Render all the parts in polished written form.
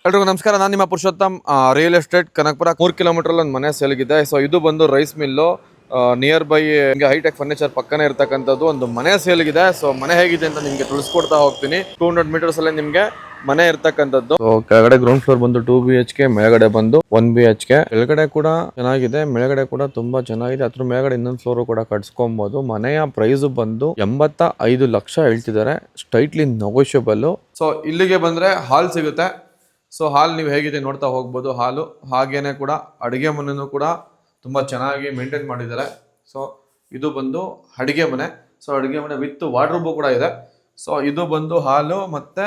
ಎಲ್ರಿಗೂ ನಮಸ್ಕಾರ. ನಾನು ನಿಮ್ಮ Purushottam. Real estate Kanakapura 3 kilometre ಒಂದು ಮನೆ ಸೇಲ್ಗಿದೆ. ಸೊ ಇದು ಬಂದು rice mill near by hi tech furniture ಪಕ್ಕನೇ ಇರ್ತಕ್ಕಂಥದ್ದು ಒಂದು ಮನೆ ಸೇಲ್ಗಿದೆ. ಸೊ ಮನೆ ಹೇಗಿದೆ ಅಂತ ನಿಮಗೆ ತಿಳಿಸ್ಕೊಡ್ತಾ ಹೋಗ್ತೀನಿ. 200 ಮೀಟರ್ಸ್ ಅಲ್ಲೇ ನಿಮಗೆ ಮನೆ ಇರ್ತಕ್ಕಂಥದ್ದು. ಕೆಳಗಡೆ ಗ್ರೌಂಡ್ ಫ್ಲೋರ್ ಬಂದು 2 BHK, ಮೇಲ್ಗಡೆ ಬಂದು 1 BHK. ಕೆಳಗಡೆ ಕೂಡ ಚೆನ್ನಾಗಿದೆ, ಮೇಲ್ಗಡೆ ಕೂಡ ತುಂಬಾ ಚೆನ್ನಾಗಿದೆ. ಅದ್ರ ಮೇಲ್ಗಡೆ ಇನ್ನೊಂದು ಫ್ಲೋರ್ ಕೂಡ ಕಟ್ಸ್ಕೊಬಹುದು. ಮನೆಯ ಪ್ರೈಸ್ ಬಂದು 85 ಲಕ್ಷ ಹೇಳ್ತಿದ್ದಾರೆ, ಸ್ಟ್ರೈಟ್ಲಿ ನೆಗೋಷಿಯಬಲ್. ಸೊ ಇಲ್ಲಿಗೆ ಬಂದ್ರೆ ಹಾಲ್ ಸಿಗುತ್ತೆ. ಸೊ ಹಾಲ್ ನೀವು ಹೇಗಿದೆ ನೋಡ್ತಾ ಹೋಗ್ಬೋದು. ಹಾಲು ಹಾಗೇನೆ ಕೂಡ ಅಡುಗೆ ಮನೆಯೂ ಕೂಡ ತುಂಬಾ ಚೆನ್ನಾಗಿ ಮೇಂಟೈನ್ ಮಾಡಿದ್ದಾರೆ. ಸೊ ಇದು ಬಂದು ಅಡುಗೆ ಮನೆ. ಸೊ ಅಡುಗೆ ಮನೆ ವಿತ್ ವಾರ್ಡ್ರೋಬ್ ಕೂಡ ಇದೆ. ಸೊ ಇದು ಬಂದು ಹಾಲು, ಮತ್ತೆ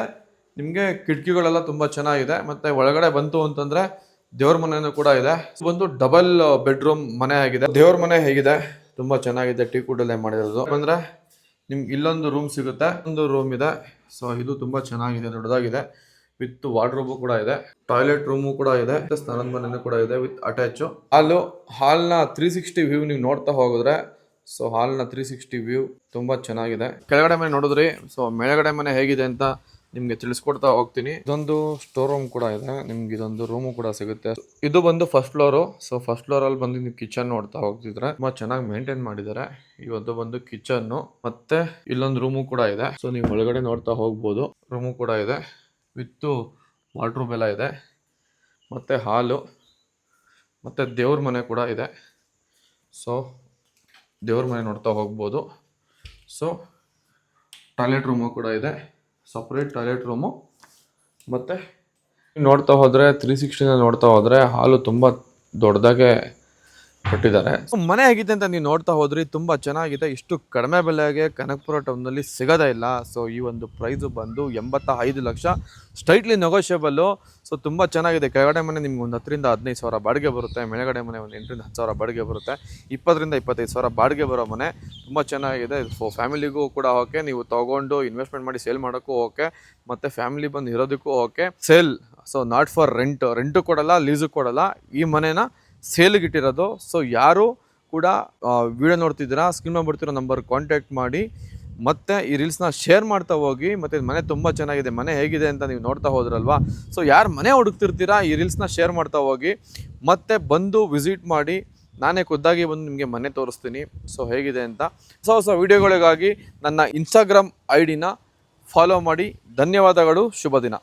ನಿಮಗೆ ಕಿಟಕಿಗಳೆಲ್ಲ ತುಂಬಾ ಚೆನ್ನಾಗಿದೆ. ಮತ್ತೆ ಒಳಗಡೆ ಬಂತು ಅಂತಂದ್ರೆ ದೇವ್ರ ಮನೆಯೂ ಕೂಡ ಇದೆ. ಒಂದು ಡಬಲ್ ಬೆಡ್ರೂಮ್ ಮನೆ ಆಗಿದೆ. ದೇವ್ರ ಮನೆ ಹೇಗಿದೆ, ತುಂಬಾ ಚೆನ್ನಾಗಿದೆ. ಟೀ ಕುಡಲ್ಲೇ ಮಾಡಿರೋದು. ಅಂದ್ರೆ ನಿಮ್ಗೆ ಇಲ್ಲೊಂದು ರೂಮ್ ಸಿಗುತ್ತೆ, ಒಂದು ರೂಮ್ ಇದೆ. ಸೊ ಇದು ತುಂಬಾ ಚೆನ್ನಾಗಿದೆ, ದೊಡ್ಡದಾಗಿದೆ. ವಿತ್ ವಾರ್ಡ್ರೋಬ್ ಕೂಡ ಇದೆ, ಟಾಯ್ಲೆಟ್ ರೂಮು ಕೂಡ ಇದೆ, ಸ್ನಾನದ ಮನೆ ಕೂಡ ಇದೆ ವಿತ್ ಅಟ್ಯಾಚ್. ಹಾಲ್ನ 360 ವ್ಯೂ ನೀವು ನೋಡ್ತಾ ಹೋಗಿದ್ರೆ, ಸೊ ಹಾಲ್ನ 360 ವ್ಯೂ ತುಂಬಾ ಚೆನ್ನಾಗಿದೆ. ಕೆಳಗಡೆ ಮನೆ ನೋಡಿದ್ರಿ, ಸೊ ಮೇಲ್ಗಡೆ ಮನೆ ಹೇಗಿದೆ ಅಂತ ನಿಮ್ಗೆ ತಿಳಿಸ್ಕೊಡ್ತಾ ಹೋಗ್ತೀನಿ. ಇದೊಂದು ಸ್ಟೋರ್ ರೂಮ್ ಕೂಡ ಇದೆ, ನಿಮ್ಗೆ ಇದೊಂದು ರೂಮು ಕೂಡ ಸಿಗುತ್ತೆ. ಇದು ಬಂದು first floor. So first floor ಅಲ್ಲಿ ಬಂದು ನೀವು ಕಿಚನ್ ನೋಡ್ತಾ ಹೋಗ್ತಿದ್ರೆ ತುಂಬಾ ಚೆನ್ನಾಗಿ ಮೇಂಟೈನ್ ಮಾಡಿದ್ದಾರೆ. ಇವತ್ತು ಬಂದು ಕಿಚನ್, ಮತ್ತೆ ಇಲ್ಲೊಂದು ರೂಮು ಕೂಡ ಇದೆ. ಸೊ ನೀವು ಒಳಗಡೆ ನೋಡ್ತಾ ಹೋಗ್ಬೋದು, ರೂಮು ಕೂಡ ಇದೆ ವಿತ್ತು ವಾರ್ಡ್ರೋಬ್ ಎಲ್ಲ ಇದೆ. ಮತ್ತು ಹಾಲು, ಮತ್ತು ದೇವ್ರ ಮನೆ ಕೂಡ ಇದೆ. ಸೊ ದೇವ್ರ ಮನೆ ನೋಡ್ತಾ ಹೋಗ್ಬೋದು. ಸೊ ಟಾಯ್ಲೆಟ್ ರೂಮು ಕೂಡ ಇದೆ, ಸಪ್ರೇಟ್ ಟಾಯ್ಲೆಟ್ ರೂಮು. ಮತ್ತು ನೋಡ್ತಾ ಹೋದರೆ 360 ನೋಡ್ತಾ ಹೋದರೆ ಹಾಲು ತುಂಬ ದೊಡ್ಡದಾಗೆ ಕೊಟ್ಟಿದ್ದಾರೆ. ಮನೆ ಹೇಗಿದೆ ಅಂತ ನೀವು ನೋಡ್ತಾ ಹೋದ್ರಿ, ತುಂಬಾ ಚೆನ್ನಾಗಿದೆ. ಇಷ್ಟು ಕಡಿಮೆ ಬೆಲೆಗೆ ಕನಕಪುರ ಟೌನ್ನಲ್ಲಿ ಸಿಗೋದೇ ಇಲ್ಲ. ಸೊ ಈ ಒಂದು ಪ್ರೈಸ್ ಬಂದು 85 ಲಕ್ಷ, ಸ್ಟ್ರೈಟ್ಲಿ ನೆಗೋಷಿಯಬಲ್. ಸೊ ತುಂಬಾ ಚೆನ್ನಾಗಿದೆ. ಕೆಳಗಡೆ ಮನೆ ನಿಮ್ಗೆ ಒಂದು 10 ರಿಂದ 15 ಸಾವಿರ ಬಾಡಿಗೆ ಬರುತ್ತೆ. ಮೇಲ್ಗಡೆ ಮನೆ ಒಂದು 8 ರಿಂದ 10 ಸಾವಿರ ಬಾಡಿಗೆ ಬರುತ್ತೆ. 20 ರಿಂದ 25 ಸಾವಿರ ಬಾಡಿಗೆ ಬರೋ ಮನೆ. ತುಂಬಾ ಚೆನ್ನಾಗಿದೆ. ಫ್ಯಾಮಿಲಿಗೂ ಕೂಡ ಓಕೆ, ನೀವು ತಗೊಂಡು ಇನ್ವೆಸ್ಟ್ಮೆಂಟ್ ಮಾಡಿ ಸೇಲ್ ಮಾಡೋಕ್ಕೂ ಓಕೆ, ಮತ್ತೆ ಫ್ಯಾಮಿಲಿ ಬಂದು ಇರೋದಕ್ಕೂ okay. Sale, so not for rent ಕೊಡಲ್ಲ, ಲೀಸು ಕೊಡಲ್ಲ. ಈ ಮನೆನ ಸೇಲ್ಗೆ ಇಟ್ಟಿರೋದು. ಸೊ ಯಾರು ಕೂಡ ವಿಡಿಯೋ ನೋಡ್ತಿದ್ದೀರಾ, ಸ್ಕ್ರೀನ್ ಮೇಲೆ ಬರ್ತಿರೋ ನಂಬರ್ ಕಾಂಟ್ಯಾಕ್ಟ್ ಮಾಡಿ, ಮತ್ತು ಈ ರೀಲ್ಸ್ನ ಶೇರ್ ಮಾಡ್ತಾ ಹೋಗಿ. ಮತ್ತು ಮನೆ ತುಂಬ ಚೆನ್ನಾಗಿದೆ. ಮನೆ ಹೇಗಿದೆ ಅಂತ ನೀವು ನೋಡ್ತಾ ಹೋದ್ರಲ್ವಾ. ಸೊ ಯಾರು ಮನೆ ಹುಡುಕ್ತಿರ್ತೀರಾ, ಈ ರೀಲ್ಸ್ನ ಶೇರ್ ಮಾಡ್ತಾ ಹೋಗಿ, ಮತ್ತು ಬಂದು ವಿಸಿಟ್ ಮಾಡಿ. ನಾನೇ ಖುದ್ದಾಗಿ ಬಂದು ನಿಮಗೆ ಮನೆ ತೋರಿಸ್ತೀನಿ ಸೊ ಹೇಗಿದೆ ಅಂತ. ಹೊಸ ವಿಡಿಯೋಗಳಿಗಾಗಿ ನನ್ನ ಇನ್ಸ್ಟಾಗ್ರಾಮ್ ID ನ ಫಾಲೋ ಮಾಡಿ. ಧನ್ಯವಾದಗಳು, ಶುಭ ದಿನ.